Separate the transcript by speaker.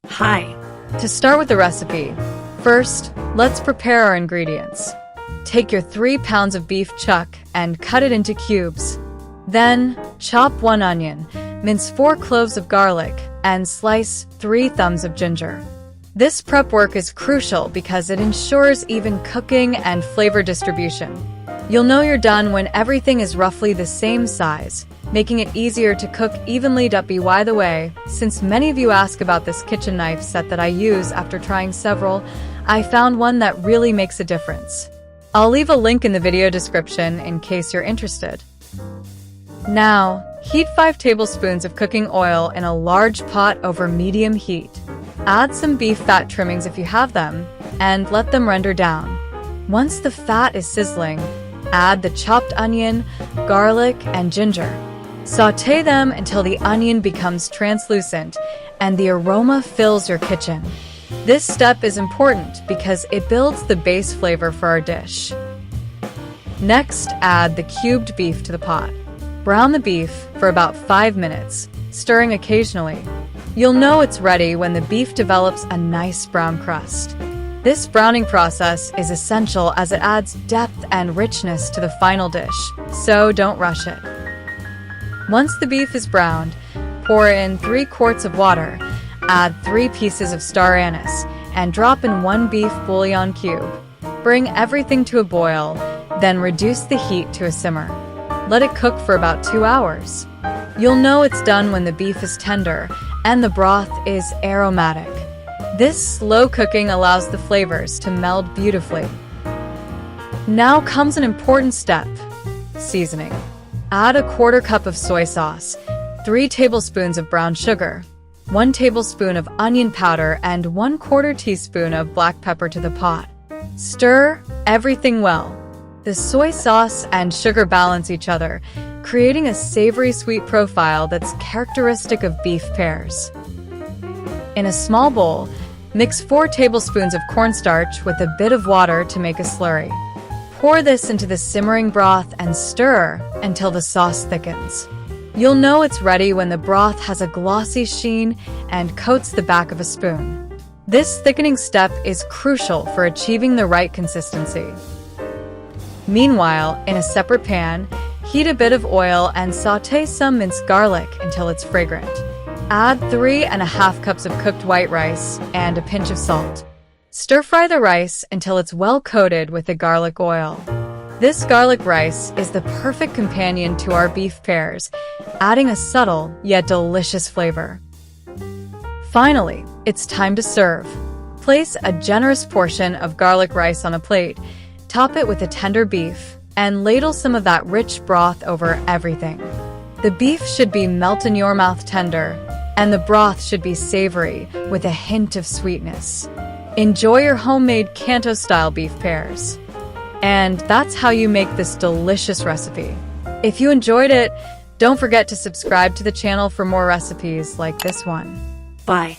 Speaker 1: Hi.
Speaker 2: To start with the recipe, first, let's prepare our ingredients. Take your 3 pounds of beef chuck and cut it into cubes. Then, chop 1 onion, mince 4 cloves of garlic, and slice 3 thumbs of ginger. This prep work is crucial because it ensures even cooking and flavor distribution. You'll know you're done when everything is roughly the same size, making it easier to cook evenly. By the way, since many of you ask about this kitchen knife set that I use after trying several, I found one that really makes a difference. I'll leave a link in the video description in case you're interested. Now, heat 5 tablespoons of cooking oil in a large pot over medium heat. Add some beef fat trimmings if you have them, and let them render down. Once the fat is sizzling, add the chopped onion, garlic, and ginger. Sauté them until the onion becomes translucent and the aroma fills your kitchen. This step is important because it builds the base flavor for our dish. Next, add the cubed beef to the pot. Brown the beef for about 5 minutes, stirring occasionally. You'll know it's ready when the beef develops a nice brown crust. This browning process is essential as it adds depth and richness to the final dish, so don't rush it. Once the beef is browned, pour in 3 quarts of water, add 3 pieces of star anise, and drop in 1 beef bouillon cube. Bring everything to a boil, then reduce the heat to a simmer. Let it cook for about 2 hours. You'll know it's done when the beef is tender and the broth is aromatic. This slow cooking allows the flavors to meld beautifully. Now comes an important step: seasoning. Add a 1/4 cup of soy sauce, 3 tablespoons of brown sugar, 1 tablespoon of onion powder, and 1/4 teaspoon of black pepper to the pot. Stir everything well. The soy sauce and sugar balance each other, creating a savory sweet profile that's characteristic of beef pears. In a small bowl, mix 4 tablespoons of cornstarch with a bit of water to make a slurry. Pour this into the simmering broth and stir until the sauce thickens. You'll know it's ready when the broth has a glossy sheen and coats the back of a spoon. This thickening step is crucial for achieving the right consistency. Meanwhile, in a separate pan, heat a bit of oil and sauté some minced garlic until it's fragrant. Add 3½ cups of cooked white rice and a pinch of salt. Stir-fry the rice until it's well coated with the garlic oil. This garlic rice is the perfect companion to our beef pears, adding a subtle yet delicious flavor. Finally, it's time to serve. Place a generous portion of garlic rice on a plate, top it with the tender beef, and ladle some of that rich broth over everything. The beef should be melt in your mouth tender, and the broth should be savory with a hint of sweetness. Enjoy your homemade Kanto Style Beef Pares. And that's how you make this delicious recipe. If you enjoyed it, don't forget to subscribe to the channel for more recipes like this one.
Speaker 1: Bye.